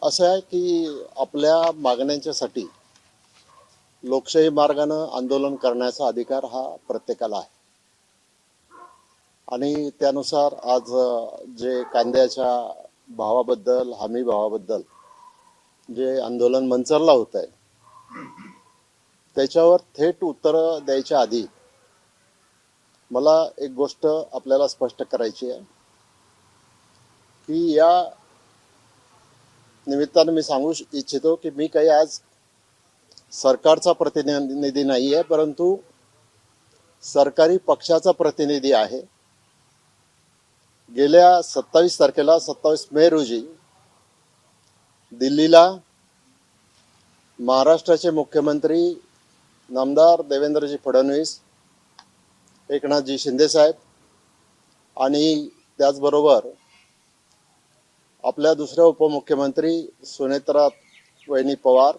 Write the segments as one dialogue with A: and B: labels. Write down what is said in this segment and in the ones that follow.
A: असं आहे की आपल्या मागण्यांच्यासाठी लोकशाही मार्गानं आंदोलन करण्याचा अधिकार हा प्रत्येकाला आहे आणि त्यानुसार आज जे कांद्याच्या भावाबद्दल हमी भावाबद्दल जे आंदोलन मंचरला होत आहे त्याच्यावर थेट उत्तर द्यायच्या आधी मला एक गोष्ट आपल्याला स्पष्ट करायची आहे की या निमित्तानं मी सांगू इच्छितो की मी काही आज सरकारचा प्रतिनिधी नाही आहे, परंतु सरकारी पक्षाचा प्रतिनिधी आहे. गेल्या 27 तारखेला 27 मे रोजी दिल्लीला महाराष्ट्राचे मुख्यमंत्री नामदार देवेंद्रजी फडणवीस, एकनाथजी शिंदे साहेब आणि त्याचबरोबर आपल्या दुसऱ्या उपमुख्यमंत्री सुनेत्रा वहिनी पवार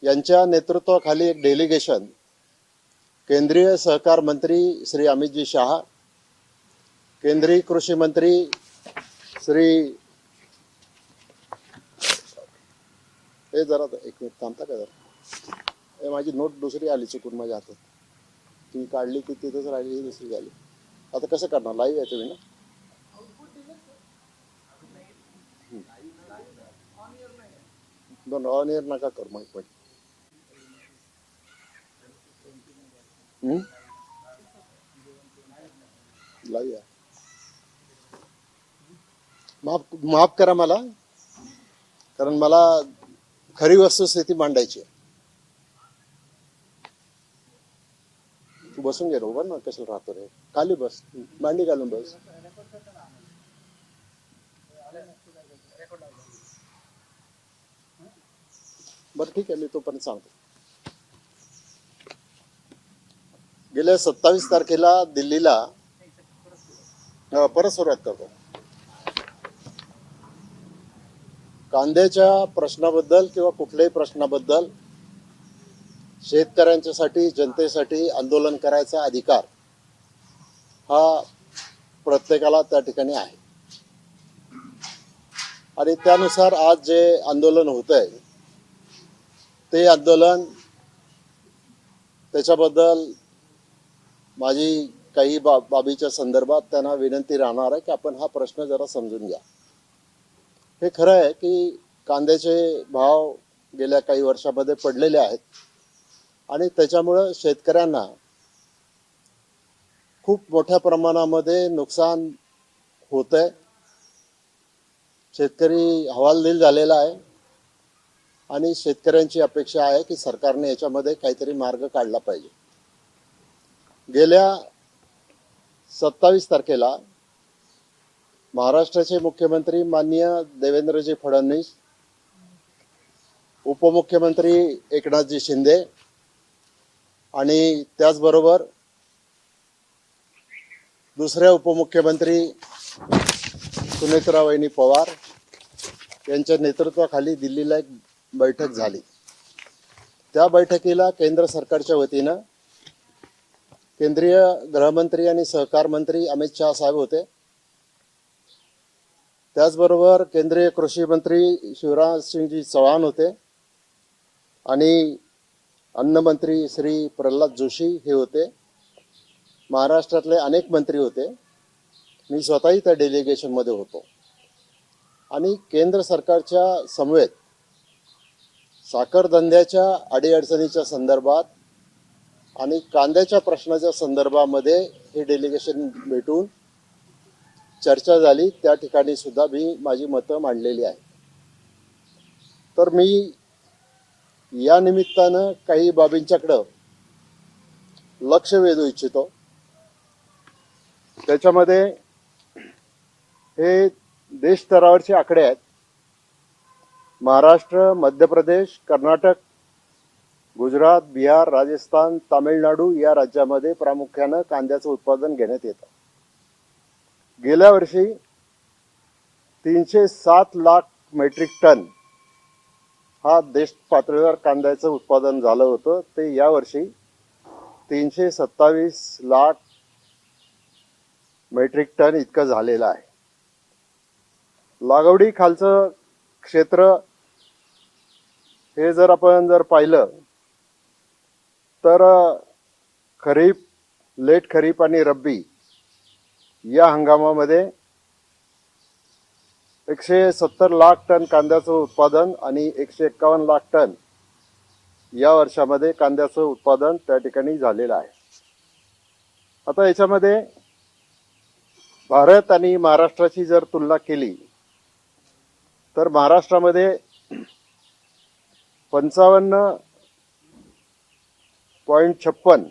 A: यांच्या नेतृत्वाखाली एक डेलिगेशन केंद्रीय सहकार मंत्री श्री अमितजी शाह, केंद्रीय कृषी मंत्री श्री जरा एक मिनिट थांबता का जरा, माझी नोट दुसरी आली चुकून माझ्या हातात, ती काढली की तिथंच राहिली, ही दुसरी झाली. आता कसं करणार, लाईव्ह आहे तुम्ही ना? दोन ऑन एअर नका करू मग पण लाईव्ह आहे. माफ करा मला, कारण मला खरी वस्तुस्थिती मांडायची आहे. तू बसून घे, उभा ना कशाला राहतो रे, खाली बस, मांडी घालून बस. बरं ठीक आहे, मी तोपर्यंत सांगतो. गेल्या 27 तारखेला दिल्लीला परत सुरुवात करतो. कांद्याच्या प्रश्नाबद्दल किंवा कुठल्याही प्रश्नाबद्दल शेतकऱ्यांच्यासाठी, जनतेसाठी आंदोलन करायचा अधिकार हा प्रत्येकाला त्या ठिकाणी आहे आणि त्यानुसार आज जे आंदोलन होत आहे ते आंदोलन, त्याच्याबद्दल माझी काही बाबीच्या संदर्भात त्यांना विनंती राहणार आहे की आपण हा प्रश्न जरा समजून घ्या. हे खरं आहे की कांद्याचे भाव गेल्या काही वर्षामध्ये पडलेले आहेत आणि त्याच्यामुळं शेतकऱ्यांना खूप मोठ्या प्रमाणामध्ये नुकसान होत आहे. शेतकरी हवालदिल झालेला आहे आणि शेतकऱ्यांची अपेक्षा आहे की सरकारने याच्यामध्ये काहीतरी मार्ग काढला पाहिजे. गेल्या 27 तारखेला महाराष्ट्राचे मुख्यमंत्री माननीय देवेंद्रजी फडणवीस, उपमुख्यमंत्री एकनाथजी शिंदे आणि त्याचबरोबर दुसऱ्या उपमुख्यमंत्री सुनेत्रा वहिनी पवार यांच्या नेतृत्वाखाली दिल्लीला एक बैठक झाली. त्या बैठकीला केंद्र सरकारच्या वतीनं केंद्रीय गृहमंत्री आणि सहकार मंत्री अमित शाह साहेब होते. त्याचबरोबर केंद्रीय कृषी मंत्री शिवराज सिंगजी चौहान होते आणि अन्न मंत्री श्री प्रल्हाद जोशी हे होते. महाराष्ट्रातले अनेक मंत्री होते. मी स्वतःही त्या डेलिगेशनमध्ये होतो आणि केंद्र सरकारच्या समवेत साखर धंद्याच्या अडीअडचणीच्या संदर्भात आणि कांद्याच्या प्रश्नाच्या संदर्भामध्ये हे डेलिगेशन भेटून चर्चा झाली. त्या ठिकाणी सुद्धा मी माझी मतं मांडलेली आहे. तर मी या निमित्तानं काही बाबींच्याकडं लक्ष वेधू इच्छितो. त्याच्यामध्ये हे देश स्तरावरचे आकडे आहेत. महाराष्ट्र, मध्य प्रदेश, कर्नाटक, गुजरात, बिहार, राजस्थान, तामिळनाडू या राज्यामध्ये प्रामुख्यानं कांद्याचं उत्पादन घेण्यात येतं. गेल्या वर्षी 307 लाख मेट्रिक टन हा देश पातळीवर कांद्याचं उत्पादन झालं होतं. ते यावर्षी 327 लाख मेट्रिक टन इतकं झालेलं आहे. लागवडी खालचं क्षेत्र हे जर आपण पाहिलं तर खरीप, लेट खरीप आणि रब्बी या हंगामामध्ये 170 लाख टन कांद्याचं उत्पादन आणि 151 लाख टन या वर्षामध्ये कांद्याचं उत्पादन त्या ठिकाणी झालेलं आहे. आता याच्यामध्ये भारत आणि महाराष्ट्राची जर तुलना केली तर महाराष्ट्रामध्ये 55.56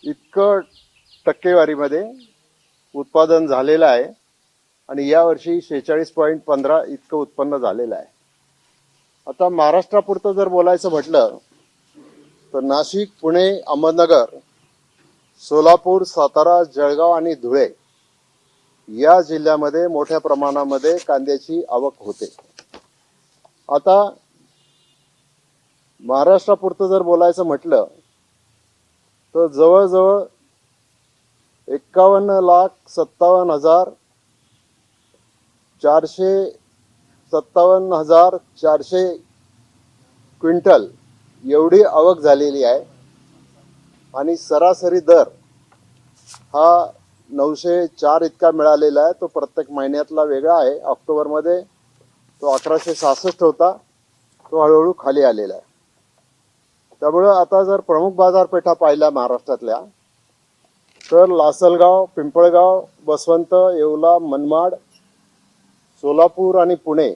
A: इतकं टक्केवारीमध्ये उत्पादन झालेलं आहे आणि यावर्षी 46.15 इतकं उत्पन्न झालेलं आहे. आता महाराष्ट्रापुरतं जर बोलायचं म्हटलं तर नाशिक, पुणे, अहमदनगर, सोलापूर, सातारा, जळगाव आणि धुळे या जिल्ह्यामध्ये मोठ्या प्रमाणामध्ये कांद्याची आवक होते. आता महाराष्ट्रापुरतं जर बोलायचं म्हटलं तर जवळजवळ 51,57,400 क्विंटल एवढी आवक झालेली आहे आणि सरासरी दर हा 904 इतका मिळालेला आहे. तो प्रत्येक महिन्यातला वेगळा आहे. ऑक्टोबरमध्ये तो 1166 होता, तो हळूहळू खाली आलेला आहे. त्यामुळं आता जर प्रमुख बाजारपेठा पाहिल्या महाराष्ट्रातल्या तर लासलगाव, पिंपळगाव, बसवंत, येवला, मनमाड, सोलापूर आणि पुणे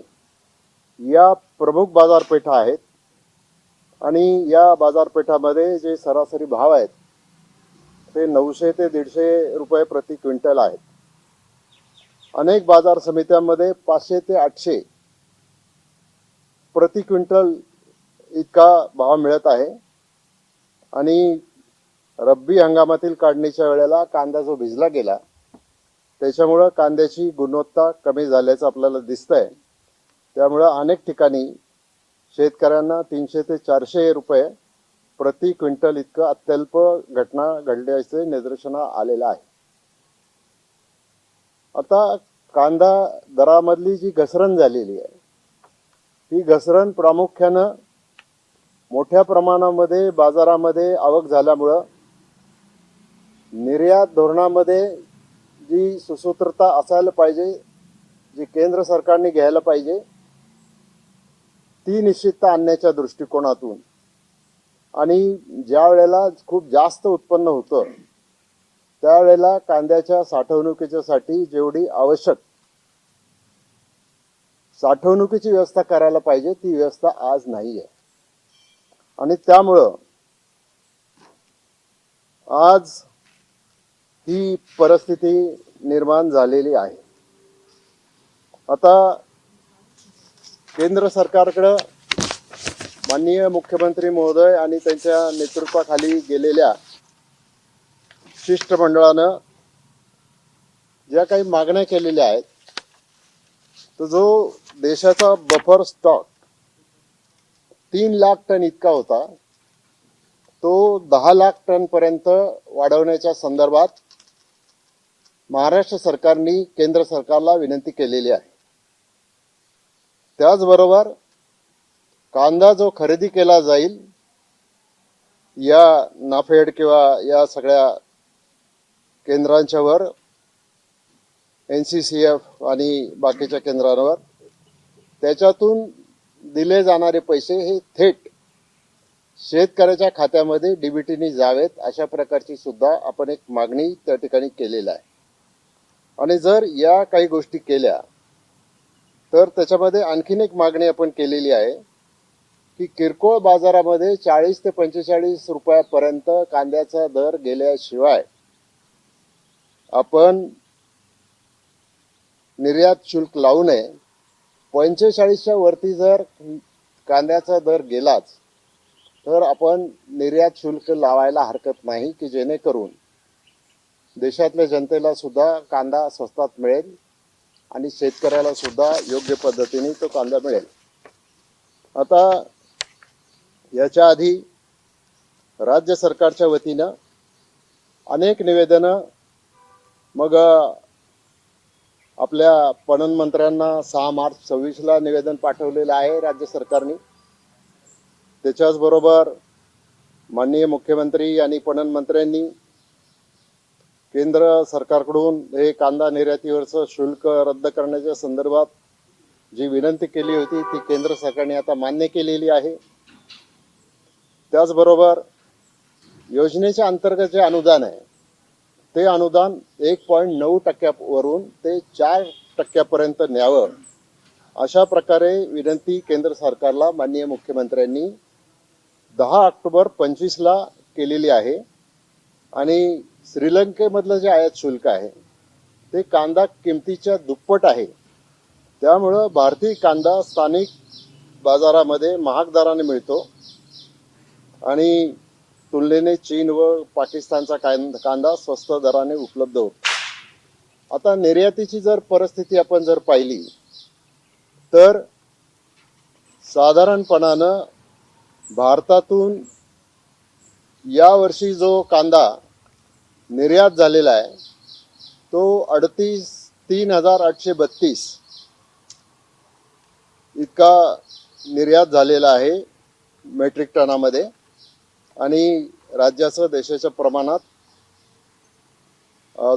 A: या प्रमुख बाजारपेठा आहेत आणि या बाजारपेठामध्ये जे सरासरी भाव आहेत ते 900 ते 150 रुपये प्रति क्विंटल आहेत. अनेक बाजार समित्यांमध्ये 500 ते 800 प्रति क्विंटल इतका भाव मिळत आहे आणि रब्बी हंगामातील काढणीच्या वेळेला कांदा जो भिजला गेला त्याच्यामुळं कांद्याची गुणवत्ता कमी झाल्याचं आपल्याला दिसतंय. त्यामुळं अनेक ठिकाणी शेतकऱ्यांना 300 ते 400 रुपये प्रति क्विंटल इतकं अत्यल्प घटना घडल्याचे निदर्शनास आलेलं आहे. आता कांदा दरामधली जी घसरण झालेली आहे ही घसरण प्रामुख्यानं मोठ्या प्रमाणामध्ये बाजारामध्ये आवक झाल्यामुळं निर्यात धोरणामध्ये जी सुसूत्रता असायला पाहिजे, जी केंद्र सरकारने घ्यायला पाहिजे, ती निश्चितता आणण्याच्या दृष्टिकोनातून आणि ज्या वेळेला खूप जास्त उत्पन्न होतं त्यावेळेला कांद्याच्या साठवणुकीच्यासाठी जेवढी आवश्यक साठवणुकीची व्यवस्था करायला पाहिजे ती व्यवस्था आज नाही आहे आणि त्यामुळं आज ही परिस्थिती निर्माण झालेली आहे. आता केंद्र सरकारकडे माननीय मुख्यमंत्री महोदय आणि त्यांच्या नेतृत्वाखाली गेलेल्या शिष्टमंडळानं ज्या काही मागण्या केलेल्या आहेत तर जो देशाचा बफर स्टॉक 3 लाख टन इतका होता तो 10 लाख टन पर्यंत वाढवण्याच्या संदर्भात महाराष्ट्र सरकारने केंद्र सरकारला विनंती केलेली आहे. त्याचबरोबर कांदा जो खरेदी केला जाईल या नाफेड किंवा या सगळ्या केंद्रांच्यावर NCCF आणि बाकीच्या केंद्रांवर त्याच्यातून दिले जाणारे पैसे हे थेट शेतकऱ्याच्या खात्यामध्ये DBTने जावेत अशा प्रकारची सुद्धा आपण एक मागणी त्या ठिकाणी केलेली आहे. आणि जर या काही गोष्टी केल्या तर त्याच्यामध्ये आणखीन एक मागणी आपण केलेली आहे की किरकोळ बाजारामध्ये 40 ते 45 रुपयापर्यंत कांद्याचा दर गेल्याशिवाय आपण निर्यात शुल्क लावू नये. 45च्या वरती जर कांद्याचा दर गेलाच तर आपण निर्यात शुल्क लावायला हरकत नाही की जेणेकरून देशातल्या जनतेला सुद्धा कांदा स्वस्तात मिळेल आणि शेतकऱ्याला सुद्धा योग्य पद्धतीने तो कांदा मिळेल. आता याच्या आधी राज्य सरकारच्या वतीनं अनेक निवेदनं मग आपल्या पणन मंत्र्यांना 6 मार्च 26ला निवेदन पाठवलेलं आहे राज्य सरकारने. त्याच्याच बरोबर माननीय मुख्यमंत्री आणि पणन मंत्र्यांनी केंद्र सरकारकडून हे कांदा निर्यातीवरचं शुल्क रद्द करण्याच्या संदर्भात जी विनंती केली होती ती केंद्र सरकारने आता मान्य केलेली आहे. त्याचबरोबर योजनेच्या अंतर्गत जे अनुदान आहे ते अनुदान 1.9% ते 4% न्यावं अशा प्रकारे विनंती केंद्र सरकारला माननीय मुख्यमंत्र्यांनी 10 ऑक्टोबर 25ला केलेली आहे. आणि श्रीलंकेमधलं जे आयात शुल्क आहे ते कांदा किमतीच्या दुप्पट आहे. त्यामुळं भारतीय कांदा स्थानिक बाजारामध्ये महाग दराने मिळतो आणि तुलनेने चीन व पाकिस्तानचा कांदा स्वस्त दराने उपलब्ध होतो. आता निर्यातीची जर परिस्थिती आपण जर पाहिली तर साधारणपणानं भारतातून यावर्षी जो कांदा निर्यात झालेला आहे तो 3,832 इतका निर्यात झालेला आहे मेट्रिक टनामध्ये. आणि राज्याचं देशाच्या प्रमाणात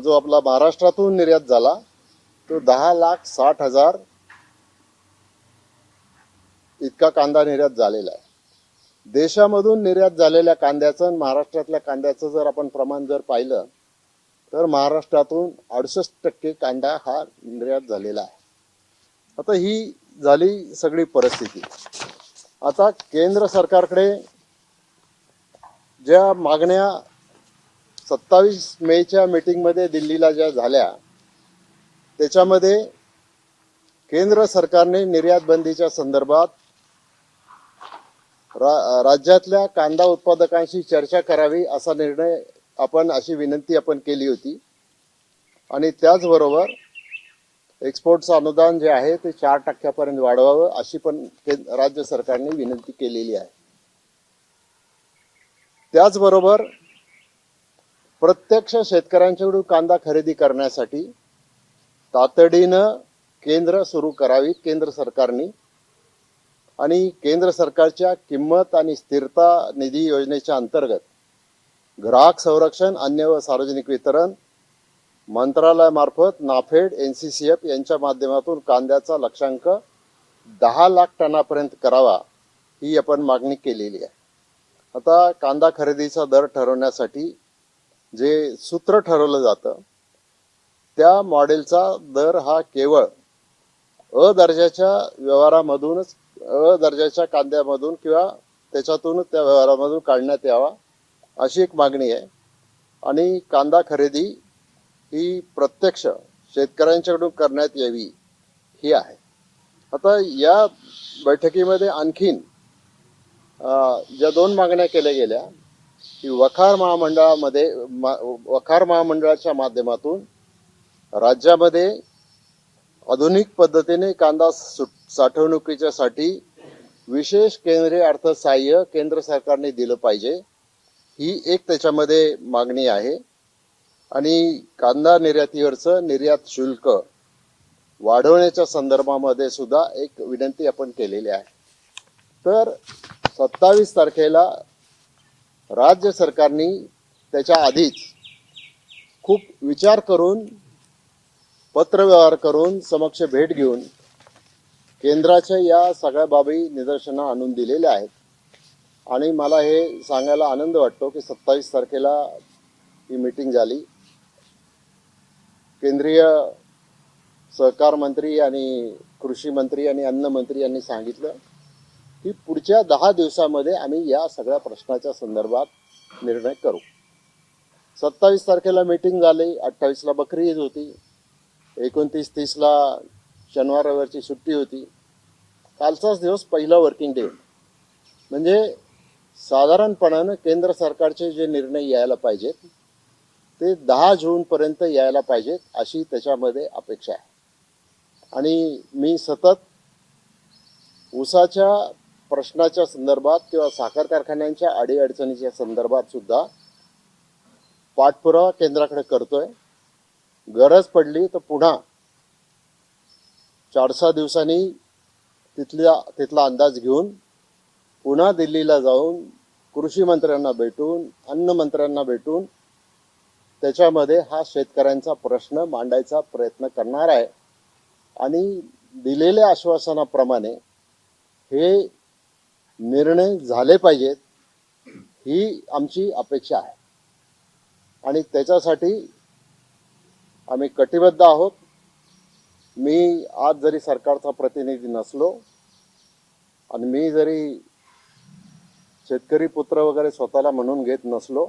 A: जो आपला महाराष्ट्रातून निर्यात झाला तो 10,60,000 इतका कांदा निर्यात झालेला आहे. देशामधून निर्यात झालेल्या कांद्याचं आणि महाराष्ट्रातल्या कांद्याचं जर आपण प्रमाण जर पाहिलं तर महाराष्ट्रातून 68% कांदा हा निर्यात झालेला आहे. आता ही झाली सगळी परिस्थिती. आता केंद्र सरकारकडे ज्या मागण्या 27 मेच्या मीटिंगमध्ये दिल्लीला ज्या झाल्या त्याच्यामध्ये केंद्र सरकारने निर्यात बंदीच्या संदर्भात राज्यातल्या कांदा उत्पादकांशी चर्चा करावी असा निर्णय अशी विनंती आपण केली होती. आणि त्याचबरोबर एक्सपोर्टचं अनुदान जे आहे ते 4% वाढवावं अशी पण राज्य सरकारने विनंती केलेली आहे. त्याचबरोबर प्रत्यक्ष शेतकऱ्यांच्याकडून कांदा खरेदी करण्यासाठी तातडीनं केंद्र सुरू करावी केंद्र सरकारने. आणि केंद्र सरकारच्या किंमत आणि स्थिरता निधी योजनेच्या अंतर्गत ग्राहक संरक्षण अन्न व सार्वजनिक वितरण मंत्रालयामार्फत नाफेड NCCF यांच्या माध्यमातून कांद्याचा लक्ष्यांक 10 लाख टनापर्यंत करावा ही आपण मागणी केलेली आहे. आता कांदा खरेदीचा दर ठरवण्यासाठी जे सूत्र ठरवलं जातं त्या मॉडेलचा दर हा केवळ अ दर्जाच्या कांद्यामधून किंवा त्याच्यातूनच त्या व्यवहारामधून काढण्यात यावा अशी एक मागणी आहे. आणि कांदा खरेदी ही प्रत्यक्ष शेतकऱ्यांच्याकडून करण्यात यावी ही आहे. आता या बैठकीमध्ये आणखीन ज्या 2 मागण्या केल्या गेल्या की वखार महामंडळाच्या माध्यमातून राज्यामध्ये आधुनिक पद्धतीने कांदा साठवणुकीच्यासाठी विशेष केंद्रीय अर्थसहाय्य केंद्र सरकारने दिलं पाहिजे ही एक त्याच्यामध्ये मागणी आहे. आणि कांदा निर्यातीवरचं निर्यात शुल्क वाढवण्याच्या संदर्भामध्ये सुद्धा एक विनंती आपण केलेली आहे. तर 27 तारखेला राज्य सरकारने त्याच्या आधीच खूप विचार करून पत्रव्यवहार करून समक्ष भेट घेऊन केंद्राच्या या सगळ्या बाबी निदर्शना आणून दिलेल्या आहेत. आणि मला हे सांगायला आनंद वाटतो की 27 तारखेला ही मीटिंग झाली. केंद्रीय सहकार मंत्री आणि कृषी मंत्री आणि अन्न मंत्री यांनी सांगितलं की पुढच्या 10 दिवसामध्ये आम्ही या सगळ्या प्रश्नाच्या संदर्भात निर्णय करू. 27 तारखेला मीटिंग झाली, 28ला बकरी ईद होती, 29-30ला शनिवार रविवारची सुट्टी होती. कालचाच दिवस पहिला वर्किंग डे. म्हणजे साधारणपणानं केंद्र सरकारचे जे निर्णय यायला पाहिजेत ते 10 जूनपर्यंत यायला पाहिजेत अशी त्याच्यामध्ये अपेक्षा आहे. आणि मी सतत ऊसाच्या प्रश्नाच्या संदर्भात किंवा साखर कारखान्यांच्या अडीअडचणीच्या संदर्भात सुद्धा पाठपुरावा केंद्राकडे करतोय. गरज पडली तर पुन्हा 4-6 दिवसांनी तिथला अंदाज घेऊन पुन्हा दिल्लीला जाऊन कृषी मंत्र्यांना भेटून अन्न मंत्र्यांना भेटून त्याच्यामध्ये हा शेतकऱ्यांचा प्रश्न मांडायचा प्रयत्न करणार आहे आणि दिलेल्या आश्वासनाप्रमाणे हे निर्णय झाले पाहिजेत ही आमची अपेक्षा आहे आणि त्याच्यासाठी आम्ही कटिबद्ध आहोत. मी आज जरी सरकारचा प्रतिनिधी नसलो आणि मी जरी शेतकरी पुत्र वगैरे स्वतःला म्हणून घेत नसलो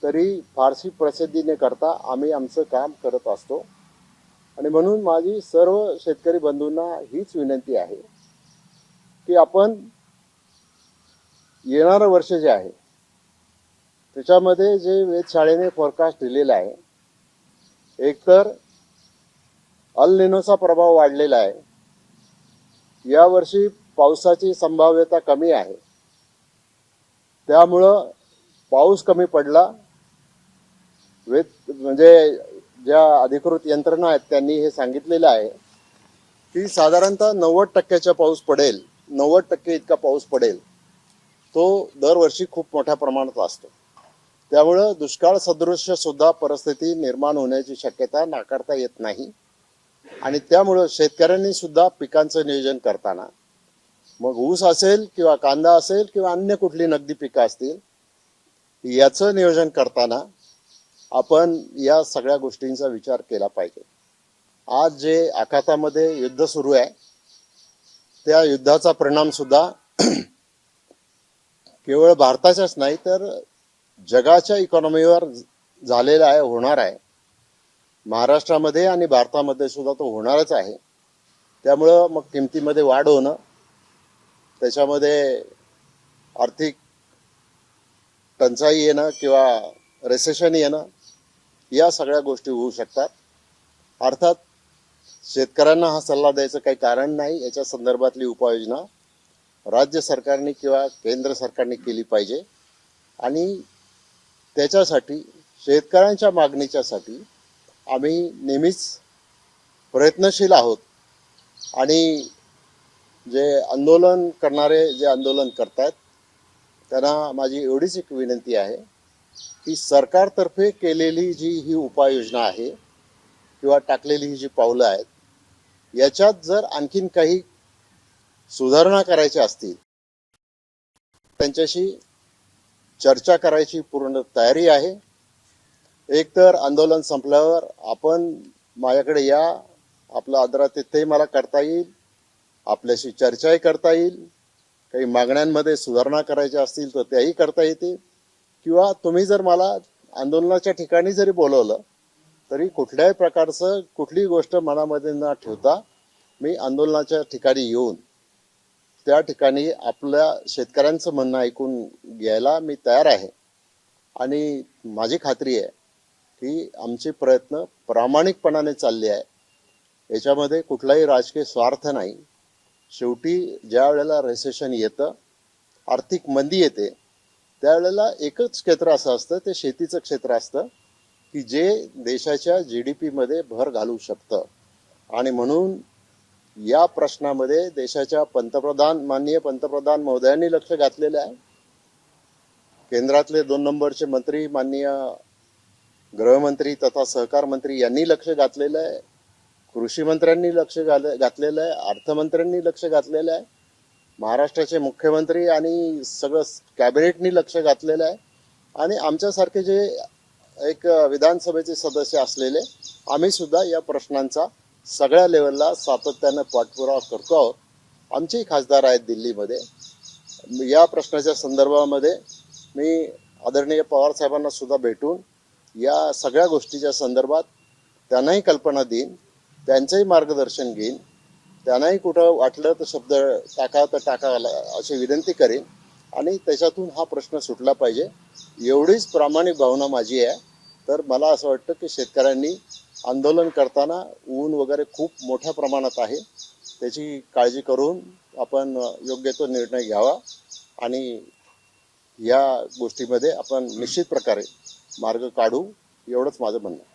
A: तरी फारशी प्रसिद्धी न करता आम्ही आमचं काम करत असतो आणि म्हणून माझी सर्व शेतकरी बंधूंना हीच विनंती आहे की आपण येणारं वर्ष जे आहे त्याच्यामध्ये जे वेधशाळेने फोरकास्ट दिलेला आहे, एकतर अल निनोचा प्रभाव वाढलेला आहे, यावर्षी पावसाची संभाव्यता कमी आहे, त्यामुळं पाऊस कमी पडला म्हणजे ज्या अधिकृत यंत्रणा आहेत त्यांनी हे सांगितलेलं आहे की साधारणतः 90% पाऊस पडेल, 90% इतका पाऊस पडेल, तो दरवर्षी खूप मोठ्या प्रमाणात असतो. त्यामुळं दुष्काळ सदृश्य सुद्धा परिस्थिती निर्माण होण्याची शक्यता नाकारता येत नाही आणि त्यामुळं शेतकऱ्यांनी सुद्धा पिकांचं नियोजन करताना मग ऊस असेल किंवा कांदा असेल किंवा अन्य कुठली नगदी पिकं असतील याचं नियोजन करताना आपण या सगळ्या गोष्टींचा विचार केला पाहिजे. आज जे आखातामध्ये युद्ध सुरू आहे त्या युद्धाचा परिणाम सुद्धा केवळ भारताच्याच नाही तर जगाच्या इकॉनॉमीवर झालेला आहे, होणार आहे. महाराष्ट्रामध्ये आणि भारतामध्ये सुद्धा तो होणारच आहे. त्यामुळं मग किमतीमध्ये वाढ होणं, त्याच्यामध्ये आर्थिक टंचाई येणं किंवा रिसेशन येणं या सगळ्या गोष्टी होऊ शकतात. अर्थात शेतकऱ्यांना हा सल्ला द्यायचं काही कारण नाही. याच्या संदर्भातली उपाययोजना राज्य सरकारने किंवा केंद्र सरकारने केली पाहिजे आणि त्याच्यासाठी शेतकऱ्यांच्या मागणीच्यासाठी आम्ही नेहमीच प्रयत्नशील आहोत आणि जे आंदोलन करणारे जे आंदोलन करतात त्यांना माझी एवढीच एक विनंती आहे की सरकारतर्फे केलेली जी ही उपाययोजना आहे किंवा टाकलेली ही जी पावलं आहेत याच्यात जर आणखीन काही सुधारणा करायच्या असतील त्यांच्याशी चर्चा करायची पूर्ण तयारी आहे. एकतर आंदोलन संपल्यावर आपण माझ्याकडे या, आपलं आदरातिथ्यही मला करता येईल, आपल्याशी चर्चाही करता येईल, काही मागण्यांमध्ये सुधारणा करायच्या असतील तर त्याही करता येतील किंवा तुम्ही जर मला आंदोलनाच्या ठिकाणी जरी बोलवलं तरी कुठल्याही प्रकारचं कुठलीही गोष्ट मनामध्ये न ठेवता मी आंदोलनाच्या ठिकाणी येऊन त्या ठिकाणी आपल्या शेतकऱ्यांचं म्हणणं ऐकून घ्यायला मी तयार आहे आणि माझी खात्री आहे की आमचे प्रयत्न प्रामाणिकपणाने चालले आहे. याच्यामध्ये कुठलाही राजकीय स्वार्थ नाही. शेवटी ज्या वेळेला रिसेशन येतं, आर्थिक मंदी येते, त्यावेळेला एकच क्षेत्र असं असतं, ते शेतीचं क्षेत्र असतं की जे देशाच्या GDP मध्ये भर घालू शकतं आणि म्हणून या प्रश्नामध्ये देशाच्या माननीय पंतप्रधान महोदयांनी लक्ष घातलेलं आहे. केंद्रातले 2 नंबरचे मंत्री माननीय गृहमंत्री तथा सहकार मंत्री यांनी लक्ष घातलेलं आहे, कृषी मंत्र्यांनी लक्ष घातलेलं आहे, अर्थमंत्र्यांनी लक्ष घातलेलं आहे, महाराष्ट्राचे मुख्यमंत्री आणि सगळं कॅबिनेटनी लक्ष घातलेलं आहे आणि आमच्यासारखे जे एक विधानसभेचे सदस्य असलेले आम्ही सुद्धा या प्रश्नांचा सगळ्या लेवलला सातत्यानं पाठपुरावा करतो आहोत. आमचेही खासदार आहेत दिल्लीमध्ये. या प्रश्नाच्या संदर्भामध्ये मी आदरणीय पवार साहेबांना सुद्धा भेटून या सगळ्या गोष्टीच्या संदर्भात त्यांनाही कल्पना देईन, त्यांचंही मार्गदर्शन घेईन, त्यांनाही कुठं वाटलं तर शब्द टाका तर टाका अशी विनंती करेन आणि त्याच्यातून हा प्रश्न सुटला पाहिजे एवढीच प्रामाणिक भावना माझी आहे. तर मला असं वाटतं की शेतकऱ्यांनी आंदोलन करताना ऊन वगैरे खूप मोठ्या प्रमाणात आहे, त्याची काळजी करून आपण योग्य तो निर्णय घ्यावा आणि या गोष्टीमध्ये आपण निश्चित प्रकारे मार्ग काढू, एवढंच माझं म्हणणं आहे.